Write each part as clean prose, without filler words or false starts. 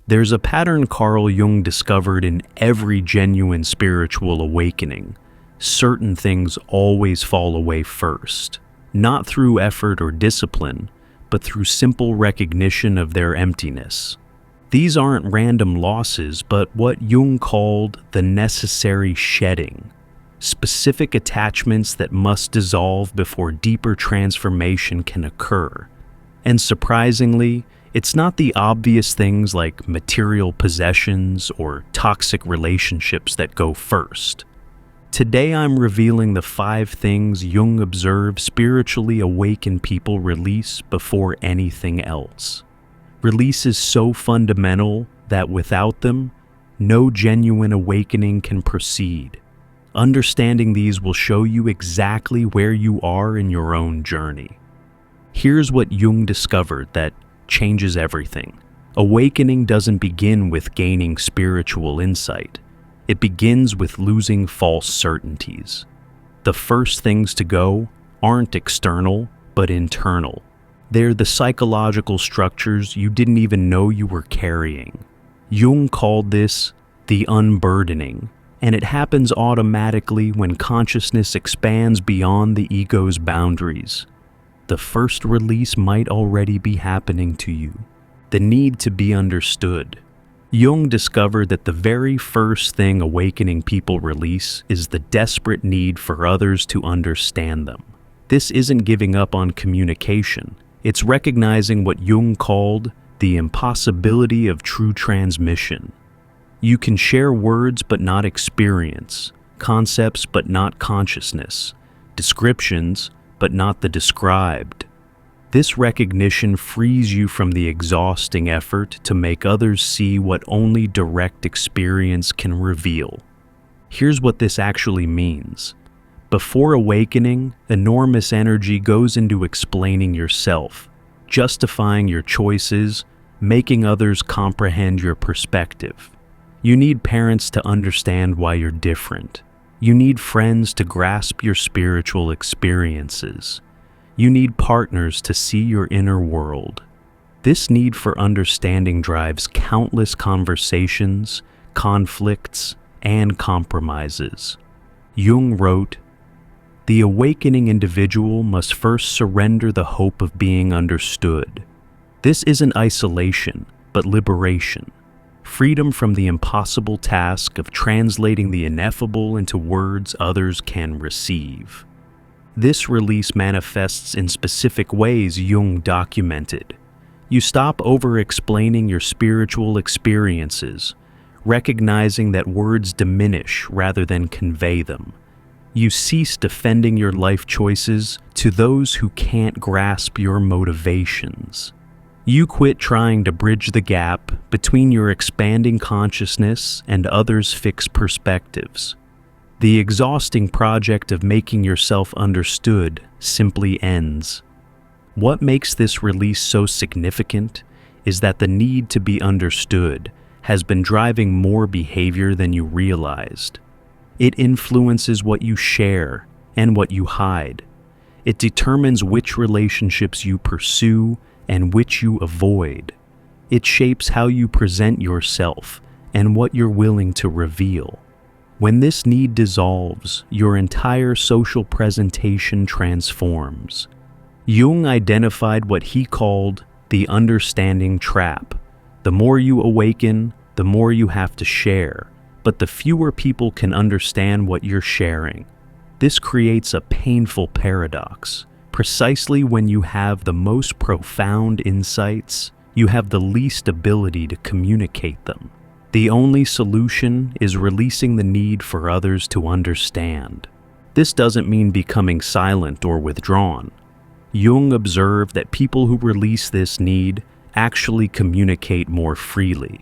There's a pattern Carl Jung discovered in every genuine spiritual awakening. Certain things always fall away first, not through effort or discipline, but through simple recognition of their emptiness. These aren't random losses, but what Jung called the necessary shedding, specific attachments that must dissolve before deeper transformation can occur. And surprisingly, it's not the obvious things like material possessions or toxic relationships that go first. Today I'm revealing the 5 things Jung observed spiritually awakened people release before anything else. Release is so fundamental that without them, no genuine awakening can proceed. Understanding these will show you exactly where you are in your own journey. Here's what Jung discovered that changes everything. Awakening doesn't begin with gaining spiritual insight. It begins with losing false certainties. The first things to go aren't external, but internal. They're the psychological structures you didn't even know you were carrying. Jung called this the unburdening, and it happens automatically when consciousness expands beyond the ego's boundaries. The first release might already be happening to you. The need to be understood. Jung discovered that the very first thing awakening people release is the desperate need for others to understand them. This isn't giving up on communication. It's recognizing what Jung called the impossibility of true transmission. You can share words but not experience, concepts but not consciousness, descriptions but not the described. This recognition frees you from the exhausting effort to make others see what only direct experience can reveal. Here's what this actually means. Before awakening, enormous energy goes into explaining yourself, justifying your choices, making others comprehend your perspective. You need parents to understand why you're different. You need friends to grasp your spiritual experiences. You need partners to see your inner world. This need for understanding drives countless conversations, conflicts, and compromises. Jung wrote, "The awakening individual must first surrender the hope of being understood. This isn't isolation, but liberation. Freedom from the impossible task of translating the ineffable into words others can receive." This release manifests in specific ways Jung documented. You stop over-explaining your spiritual experiences, recognizing that words diminish rather than convey them. You cease defending your life choices to those who can't grasp your motivations. You quit trying to bridge the gap between your expanding consciousness and others' fixed perspectives. The exhausting project of making yourself understood simply ends. What makes this release so significant is that the need to be understood has been driving more behavior than you realized. It influences what you share and what you hide. It determines which relationships you pursue and which you avoid. It shapes how you present yourself and what you're willing to reveal. When this need dissolves, your entire social presentation transforms. Jung identified what he called the understanding trap. The more you awaken, the more you have to share, but the fewer people can understand what you're sharing. This creates a painful paradox. Precisely when you have the most profound insights, you have the least ability to communicate them. The only solution is releasing the need for others to understand. This doesn't mean becoming silent or withdrawn. Jung observed that people who release this need actually communicate more freely.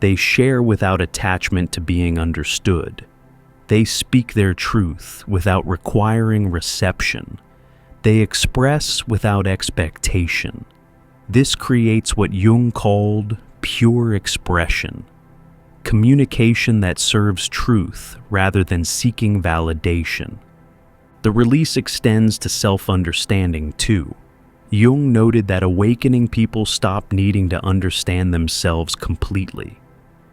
They share without attachment to being understood. They speak their truth without requiring reception. They express without expectation. This creates what Jung called pure expression, communication that serves truth rather than seeking validation. The release extends to self-understanding too. Jung noted that awakening people stop needing to understand themselves completely.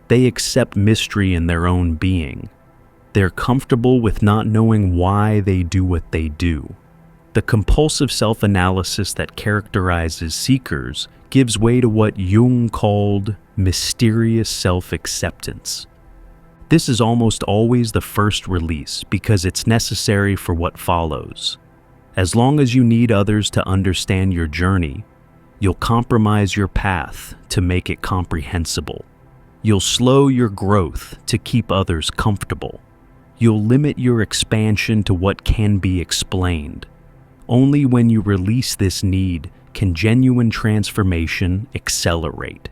They accept mystery in their own being. They're comfortable with not knowing why they do what they do. The compulsive self-analysis that characterizes seekers gives way to what Jung called mysterious self-acceptance. This is almost always the first release because it's necessary for what follows. As long as you need others to understand your journey, you'll compromise your path to make it comprehensible. You'll slow your growth to keep others comfortable. You'll limit your expansion to what can be explained. Only when you release this need can genuine transformation accelerate.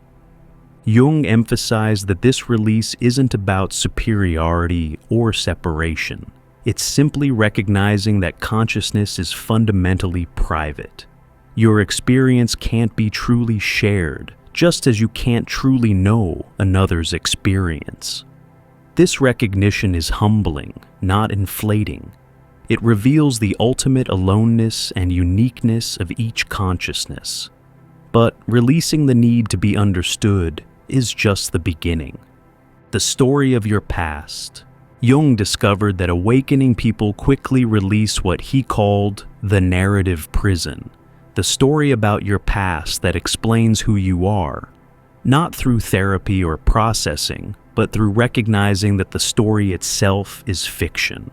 Jung emphasized that this release isn't about superiority or separation. It's simply recognizing that consciousness is fundamentally private. Your experience can't be truly shared, just as you can't truly know another's experience. This recognition is humbling, not inflating. It reveals the ultimate aloneness and uniqueness of each consciousness. But releasing the need to be understood is just the beginning. The story of your past. Jung discovered that awakening people quickly release what he called the narrative prison, the story about your past that explains who you are, not through therapy or processing, but through recognizing that the story itself is fiction.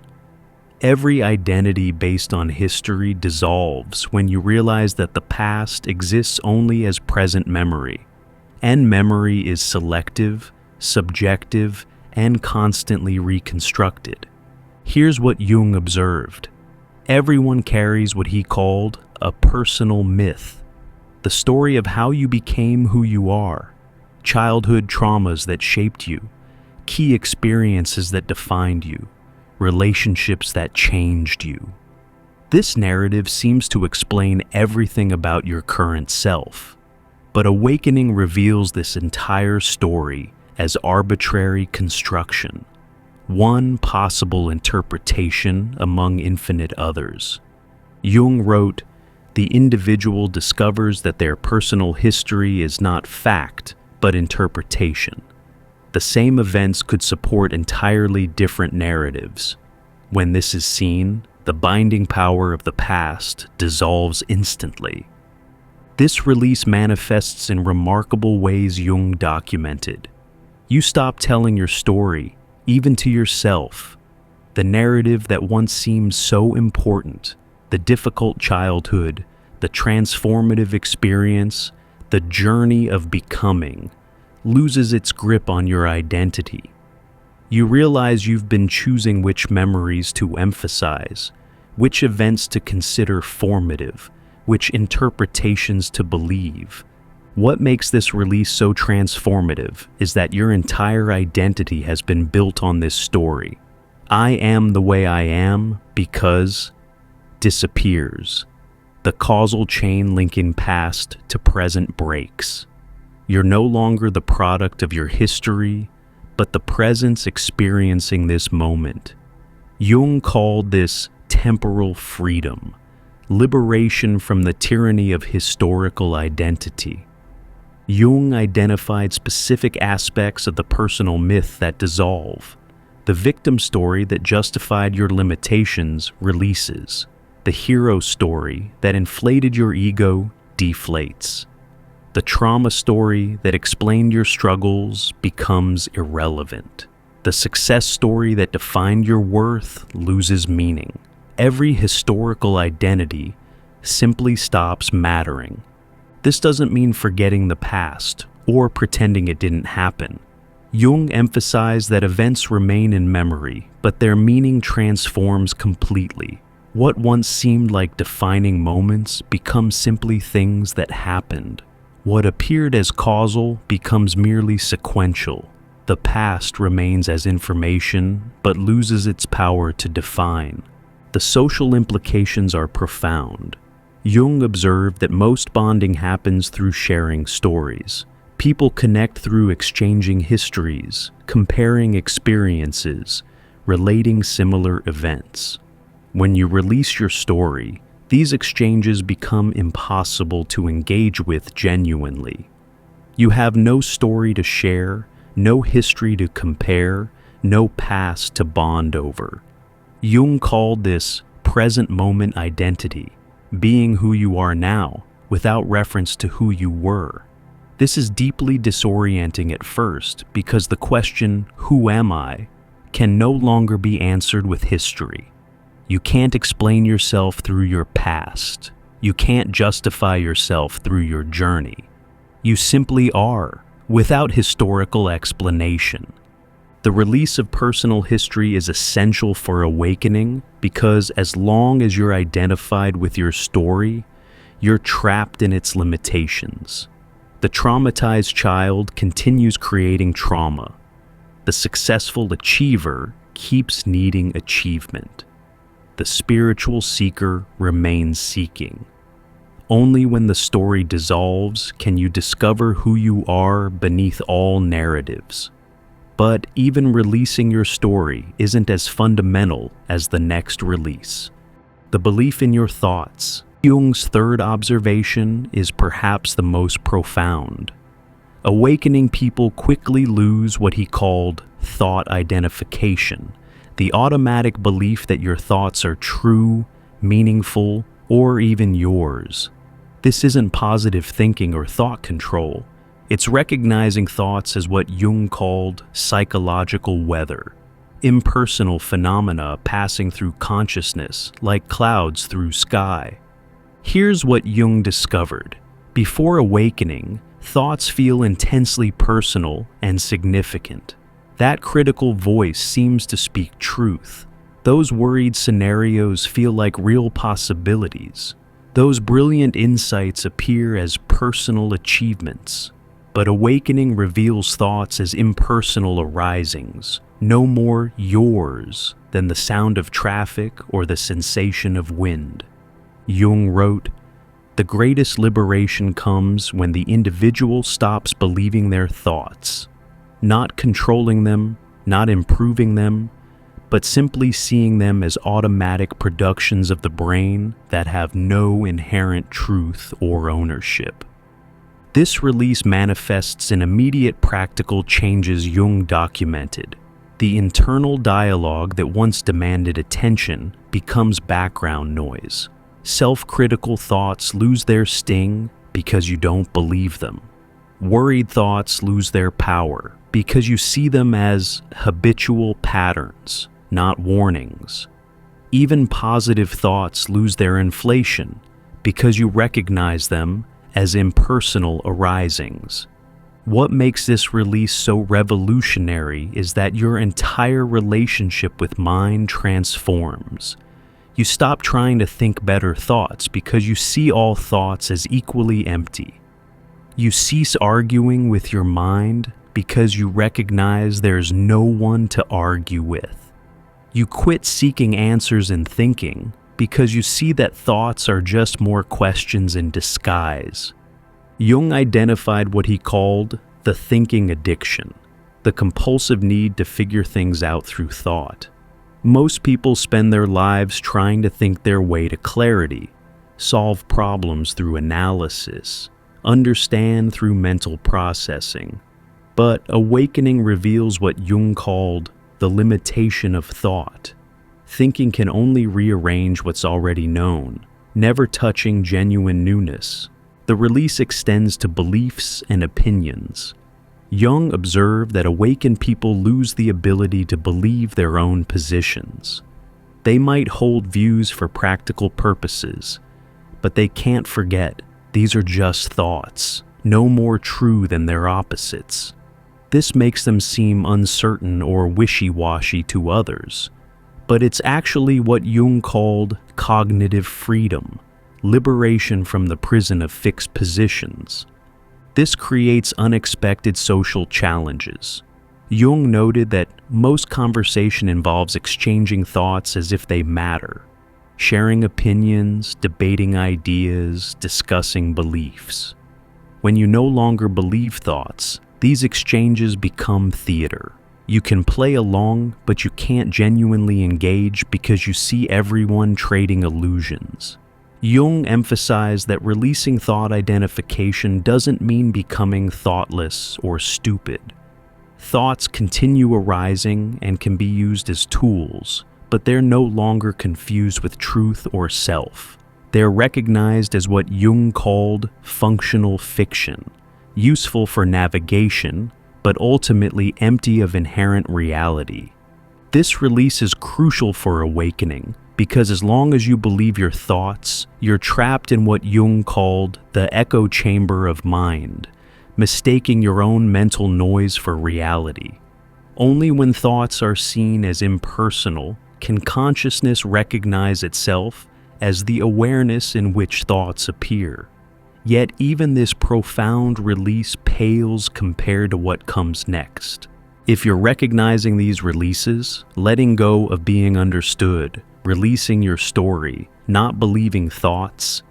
Every identity based on history dissolves when you realize that the past exists only as present memory, and memory is selective, subjective, and constantly reconstructed. Here's what Jung observed. Everyone carries what he called a personal myth, the story of how you became who you are, childhood traumas that shaped you, key experiences that defined you, relationships that changed you. This narrative seems to explain everything about your current self, but awakening reveals this entire story as arbitrary construction, one possible interpretation among infinite others. Jung wrote, "The individual discovers that their personal history is not fact, but interpretation. The same events could support entirely different narratives. When this is seen, the binding power of the past dissolves instantly." This release manifests in remarkable ways Jung documented. You stop telling your story, even to yourself. The narrative that once seemed so important, the difficult childhood, the transformative experience, the journey of becoming, loses its grip on your identity. You realize you've been choosing which memories to emphasize, which events to consider formative, which interpretations to believe. What makes this release so transformative is that your entire identity has been built on this story. I am the way I am because disappears. The causal chain linking past to present breaks. You're no longer the product of your history, but the presence experiencing this moment. Jung called this temporal freedom, liberation from the tyranny of historical identity. Jung identified specific aspects of the personal myth that dissolve. The victim story that justified your limitations releases. The hero story that inflated your ego deflates. The trauma story that explained your struggles becomes irrelevant. The success story that defined your worth loses meaning. Every historical identity simply stops mattering. This doesn't mean forgetting the past or pretending it didn't happen. Jung emphasized that events remain in memory, but their meaning transforms completely. What once seemed like defining moments become simply things that happened. What appeared as causal becomes merely sequential. The past remains as information, but loses its power to define. The social implications are profound. Jung observed that most bonding happens through sharing stories. People connect through exchanging histories, comparing experiences, relating similar events. When you release your story, these exchanges become impossible to engage with genuinely. You have no story to share, no history to compare, no past to bond over. Jung called this present moment identity, being who you are now, without reference to who you were. This is deeply disorienting at first because the question, "Who am I?" can no longer be answered with history. You can't explain yourself through your past. You can't justify yourself through your journey. You simply are, without historical explanation. The release of personal history is essential for awakening because as long as you're identified with your story, you're trapped in its limitations. The traumatized child continues creating trauma. The successful achiever keeps needing achievement. The spiritual seeker remains seeking. Only when the story dissolves can you discover who you are beneath all narratives. But even releasing your story isn't as fundamental as the next release. The belief in your thoughts. Jung's third observation is perhaps the most profound. Awakening people quickly lose what he called thought identification, the automatic belief that your thoughts are true, meaningful, or even yours. This isn't positive thinking or thought control. It's recognizing thoughts as what Jung called psychological weather, impersonal phenomena passing through consciousness like clouds through sky. Here's what Jung discovered. Before awakening, thoughts feel intensely personal and significant. That critical voice seems to speak truth. Those worried scenarios feel like real possibilities. Those brilliant insights appear as personal achievements. But awakening reveals thoughts as impersonal arisings, no more yours than the sound of traffic or the sensation of wind. Jung wrote, "The greatest liberation comes when the individual stops believing their thoughts, not controlling them, not improving them, but simply seeing them as automatic productions of the brain that have no inherent truth or ownership." This release manifests in immediate practical changes Jung documented. The internal dialogue that once demanded attention becomes background noise. Self-critical thoughts lose their sting because you don't believe them. Worried thoughts lose their power because you see them as habitual patterns, not warnings. Even positive thoughts lose their inflation because you recognize them as impersonal arisings. What makes this release so revolutionary is that your entire relationship with mind transforms. You stop trying to think better thoughts because you see all thoughts as equally empty. You cease arguing with your mind because you recognize there's no one to argue with. You quit seeking answers in thinking because you see that thoughts are just more questions in disguise. Jung identified what he called the thinking addiction, the compulsive need to figure things out through thought. Most people spend their lives trying to think their way to clarity, solve problems through analysis, understand through mental processing. But awakening reveals what Jung called the limitation of thought. Thinking can only rearrange what's already known, never touching genuine newness. The release extends to beliefs and opinions. Jung observed that awakened people lose the ability to believe their own positions. They might hold views for practical purposes, but they can't forget these are just thoughts, no more true than their opposites. This makes them seem uncertain or wishy-washy to others, but it's actually what Jung called cognitive freedom, liberation from the prison of fixed positions. This creates unexpected social challenges. Jung noted that most conversation involves exchanging thoughts as if they matter, sharing opinions, debating ideas, discussing beliefs. When you no longer believe thoughts, these exchanges become theater. You can play along, but you can't genuinely engage because you see everyone trading illusions. Jung emphasized that releasing thought identification doesn't mean becoming thoughtless or stupid. Thoughts continue arising and can be used as tools, but they're no longer confused with truth or self. They're recognized as what Jung called functional fiction, useful for navigation, but ultimately empty of inherent reality. This release is crucial for awakening, because as long as you believe your thoughts, you're trapped in what Jung called the echo chamber of mind, mistaking your own mental noise for reality. Only when thoughts are seen as impersonal can consciousness recognize itself as the awareness in which thoughts appear. Yet even this profound release pales compared to what comes next. If you're recognizing these releases, letting go of being understood, releasing your story, not believing thoughts,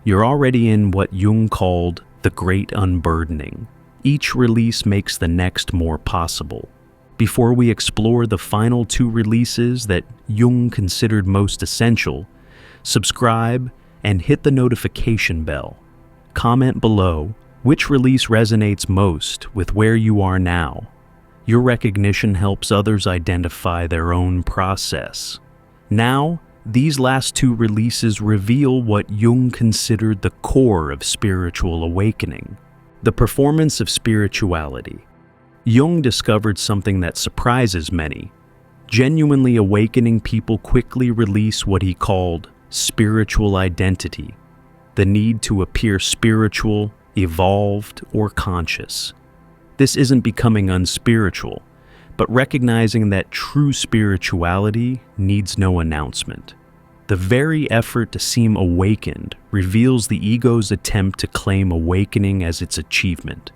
you're already in what Jung called the great unburdening. Each release makes the next more possible. Before we explore the final two releases that Jung considered most essential, subscribe and hit the notification bell. Comment below which release resonates most with where you are now. Your recognition helps others identify their own process. Now, these last two releases reveal what Jung considered the core of spiritual awakening, the performance of spirituality. Jung discovered something that surprises many. Genuinely awakening people quickly release what he called spiritual identity, the need to appear spiritual, evolved, or conscious. This isn't becoming unspiritual, but recognizing that true spirituality needs no announcement. The very effort to seem awakened reveals the ego's attempt to claim awakening as its achievement.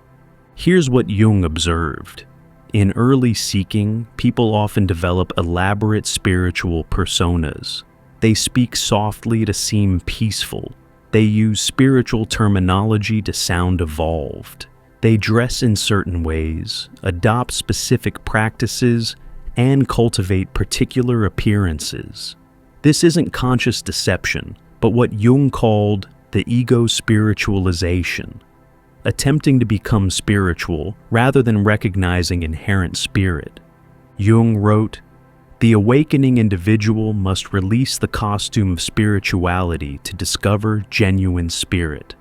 Here's what Jung observed. In early seeking, people often develop elaborate spiritual personas. They speak softly to seem peaceful. They use spiritual terminology to sound evolved. They dress in certain ways, adopt specific practices, and cultivate particular appearances. This isn't conscious deception, but what Jung called the ego spiritualization, attempting to become spiritual rather than recognizing inherent spirit. Jung wrote, "The awakening individual must release the costume of spirituality to discover genuine spirit.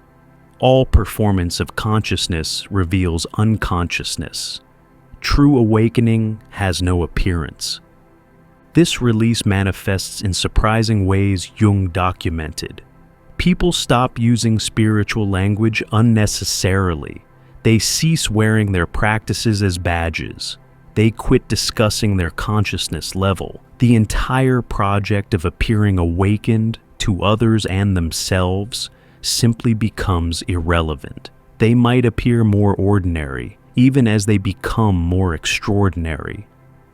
All performance of consciousness reveals unconsciousness. True awakening has no appearance." This release manifests in surprising ways Jung documented. People stop using spiritual language unnecessarily. They cease wearing their practices as badges. They quit discussing their consciousness level. The entire project of appearing awakened to others and themselves simply becomes irrelevant. They might appear more ordinary, even as they become more extraordinary.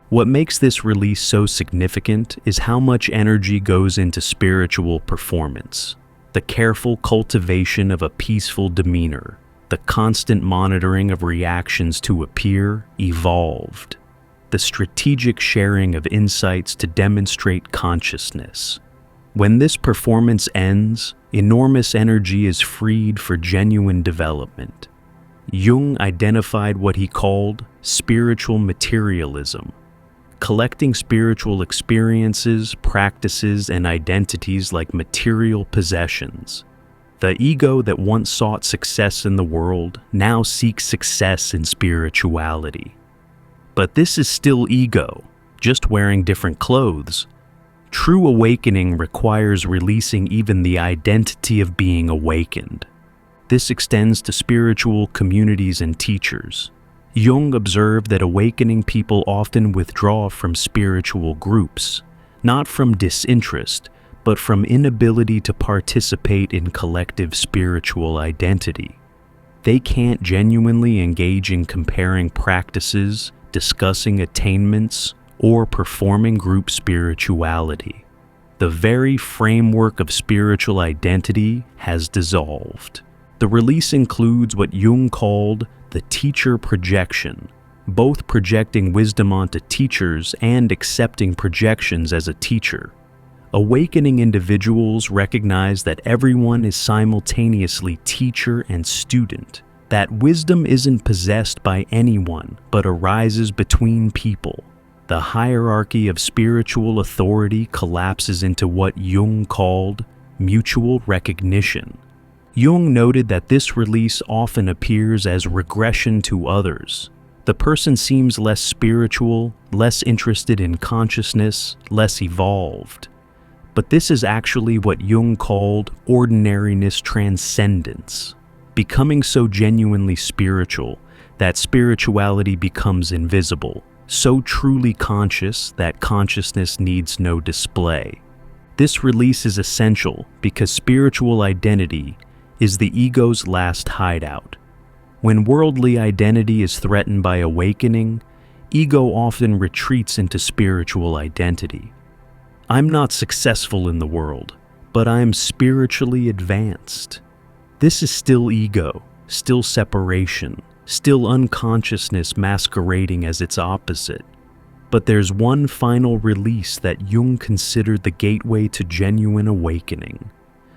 What makes this release so significant is how much energy goes into spiritual performance. The careful cultivation of a peaceful demeanor, the constant monitoring of reactions to appear evolved, the strategic sharing of insights to demonstrate consciousness. When this performance ends, enormous energy is freed for genuine development. Jung identified what he called spiritual materialism, collecting spiritual experiences, practices, and identities like material possessions. The ego that once sought success in the world now seeks success in spirituality. But this is still ego, just wearing different clothes. True awakening requires releasing even the identity of being awakened. This extends to spiritual communities and teachers. Jung observed that awakening people often withdraw from spiritual groups, not from disinterest, but from inability to participate in collective spiritual identity. They can't genuinely engage in comparing practices, discussing attainments, or performing group spirituality. The very framework of spiritual identity has dissolved. The release includes what Jung called the teacher projection, both projecting wisdom onto teachers and accepting projections as a teacher. Awakening individuals recognize that everyone is simultaneously teacher and student, that wisdom isn't possessed by anyone but arises between people. The hierarchy of spiritual authority collapses into what Jung called mutual recognition. Jung noted that this release often appears as regression to others. The person seems less spiritual, less interested in consciousness, less evolved. But this is actually what Jung called ordinariness transcendence, becoming so genuinely spiritual that spirituality becomes invisible, so truly conscious that consciousness needs no display. This release is essential because spiritual identity is the ego's last hideout. When worldly identity is threatened by awakening, ego often retreats into spiritual identity. I'm not successful in the world, but I'm spiritually advanced. This is still ego, still separation, still unconsciousness masquerading as its opposite. But there's one final release that Jung considered the gateway to genuine awakening: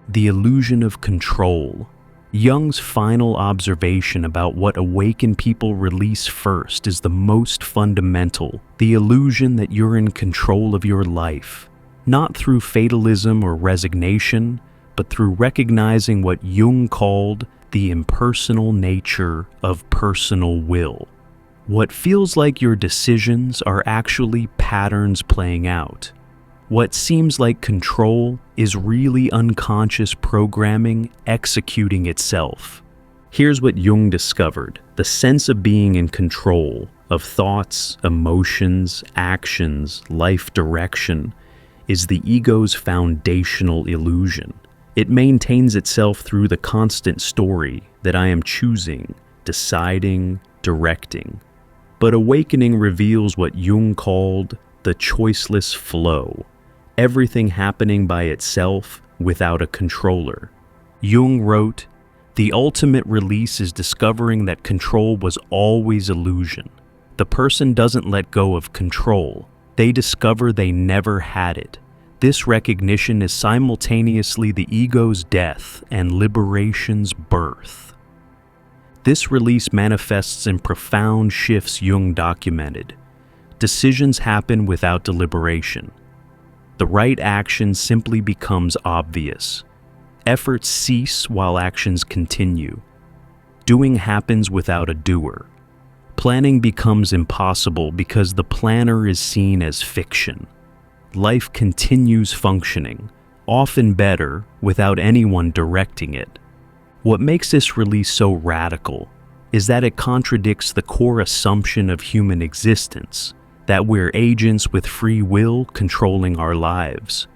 the illusion of control. Jung's final observation about what awakened people release first is the most fundamental: the illusion that you're in control of your life. Not through fatalism or resignation, but through recognizing what Jung called the impersonal nature of personal will. What feels like your decisions are actually patterns playing out. What seems like control is really unconscious programming executing itself. Here's what Jung discovered: the sense of being in control of thoughts, emotions, actions, life direction is the ego's foundational illusion. It maintains itself through the constant story that I am choosing, deciding, directing. But awakening reveals what Jung called the choiceless flow, everything happening by itself without a controller. Jung wrote, "The ultimate release is discovering that control was always illusion. The person doesn't let go of control. They discover they never had it. This recognition is simultaneously the ego's death and liberation's birth." This release manifests in profound shifts Jung documented. Decisions happen without deliberation. The right action simply becomes obvious. Efforts cease while actions continue. Doing happens without a doer. Planning becomes impossible because the planner is seen as fiction. Life continues functioning, often better, without anyone directing it. What makes this release so radical is that it contradicts the core assumption of human existence, that we're agents with free will controlling our lives.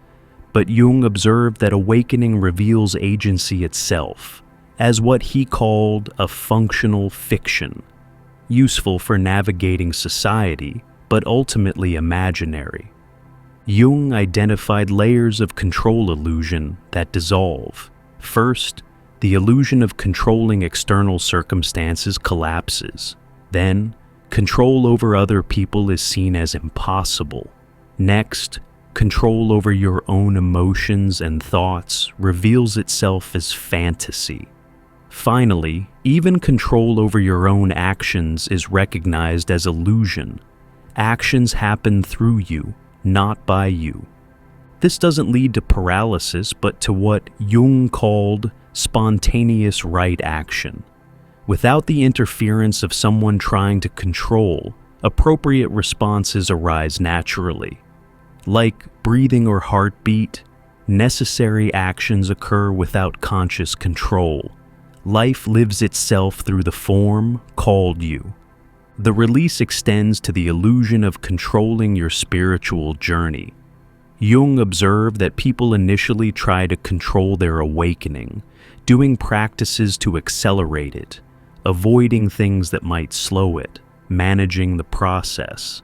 But Jung observed that awakening reveals agency itself as what he called a functional fiction, useful for navigating society, but ultimately imaginary. Jung identified layers of control illusion that dissolve. First, the illusion of controlling external circumstances collapses. Then, control over other people is seen as impossible. Next, control over your own emotions and thoughts reveals itself as fantasy. Finally, even control over your own actions is recognized as illusion. Actions happen through you, not by you. This doesn't lead to paralysis, but to what Jung called spontaneous right action. Without the interference of someone trying to control, appropriate responses arise naturally. Like breathing or heartbeat, necessary actions occur without conscious control. Life lives itself through the form called you. The release extends to the illusion of controlling your spiritual journey. Jung observed that people initially try to control their awakening, doing practices to accelerate it, avoiding things that might slow it, managing the process.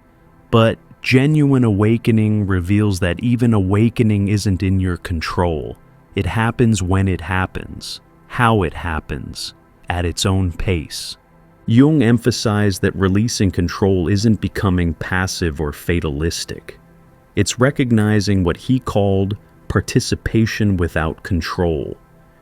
But genuine awakening reveals that even awakening isn't in your control. It happens when it happens, how it happens, at its own pace. Jung emphasized that releasing control isn't becoming passive or fatalistic. It's recognizing what he called participation without control.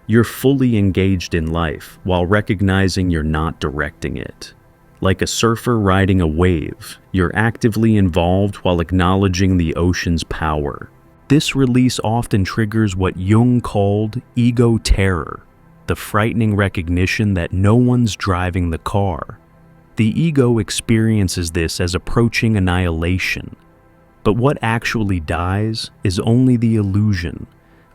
You're fully engaged in life while recognizing you're not directing it. Like a surfer riding a wave, you're actively involved while acknowledging the ocean's power. This release often triggers what Jung called ego terror, the frightening recognition that no one's driving the car. The ego experiences this as approaching annihilation. But what actually dies is only the illusion.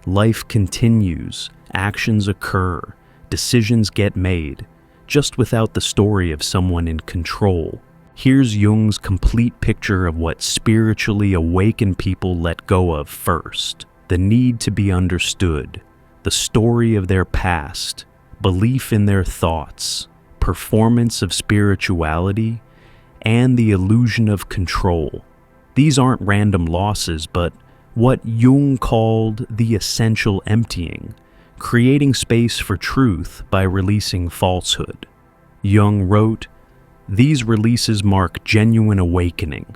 Life continues, actions occur, decisions get made, just without the story of someone in control. Here's Jung's complete picture of what spiritually awakened people let go of first: the need to be understood, the story of their past, belief in their thoughts, performance of spirituality, and the illusion of control. These aren't random losses, but what Jung called the essential emptying, creating space for truth by releasing falsehood. Jung wrote, "These releases mark genuine awakening,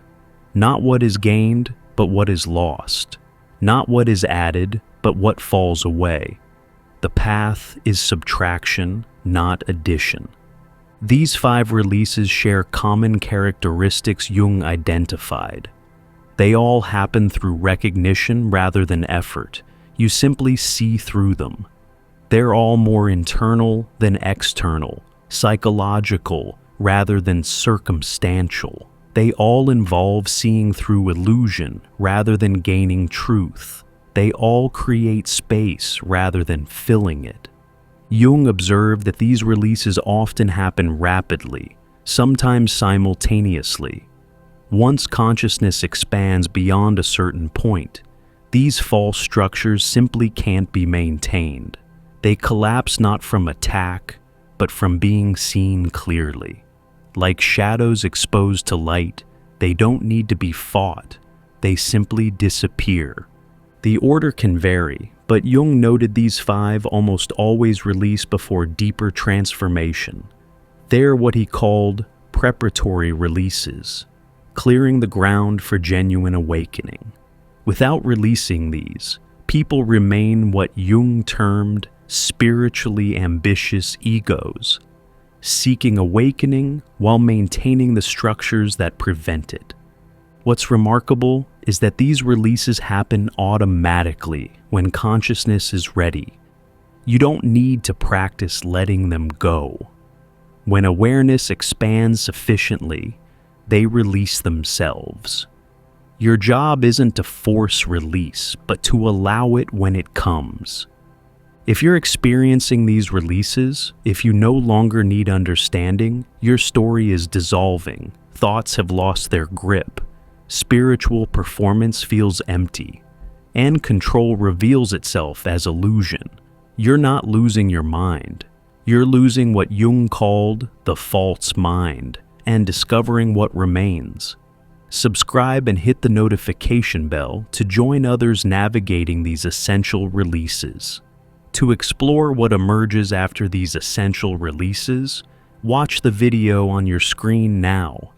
not what is gained, but what is lost, not what is added, but what falls away. The path is subtraction, not addition." These 5 releases share common characteristics Jung identified. They all happen through recognition rather than effort. You simply see through them. They're all more internal than external, psychological rather than circumstantial. They all involve seeing through illusion rather than gaining truth. They all create space rather than filling it. Jung observed that these releases often happen rapidly, sometimes simultaneously. Once consciousness expands beyond a certain point, these false structures simply can't be maintained. They collapse not from attack, but from being seen clearly. Like shadows exposed to light, they don't need to be fought, they simply disappear. The order can vary, but Jung noted these 5 almost always release before deeper transformation. They're what he called preparatory releases, clearing the ground for genuine awakening. Without releasing these, people remain what Jung termed spiritually ambitious egos, seeking awakening while maintaining the structures that prevent it. What's remarkable is that these releases happen automatically when consciousness is ready. You don't need to practice letting them go. When awareness expands sufficiently, they release themselves. Your job isn't to force release, but to allow it when it comes. If you're experiencing these releases, if you no longer need understanding, your story is dissolving, thoughts have lost their grip, spiritual performance feels empty, and control reveals itself as illusion. You're not losing your mind. You're losing what Jung called the false mind, and discovering what remains. Subscribe and hit the notification bell to join others navigating these essential releases. To explore what emerges after these essential releases, watch the video on your screen now.